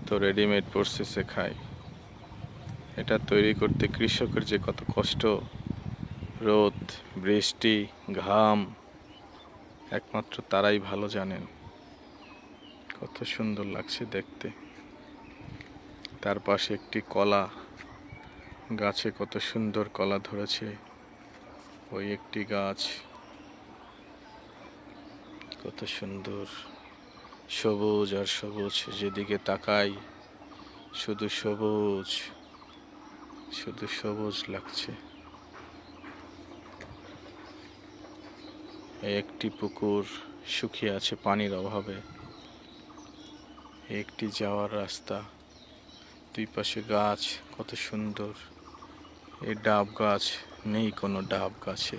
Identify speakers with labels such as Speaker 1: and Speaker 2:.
Speaker 1: তো রেডিমেড প্রসেসে খায়। এটা তৈরি করতে কৃষকের যে কত কষ্ট, রোদ, বৃষ্টি, ঘাম একমাত্র তারাই ভালো জানেন। কত সুন্দর লাগছে দেখতে। তার পাশে একটি কলা গাছে কত সুন্দর কলা ধরেছে। ওই একটি গাছ কত সুন্দর সবুজ আর সবুজ, যেদিকে তাকাই শুধু সবুজ, শুধু সবুজ লাগছে। একটি পুকুর শুকিয়ে আছে পানির অভাবে। একটি যাওয়ার রাস্তা, দুই পাশে গাছ কত সুন্দর। এই ডাব গাছ নেই কোনো ডাব গাছে।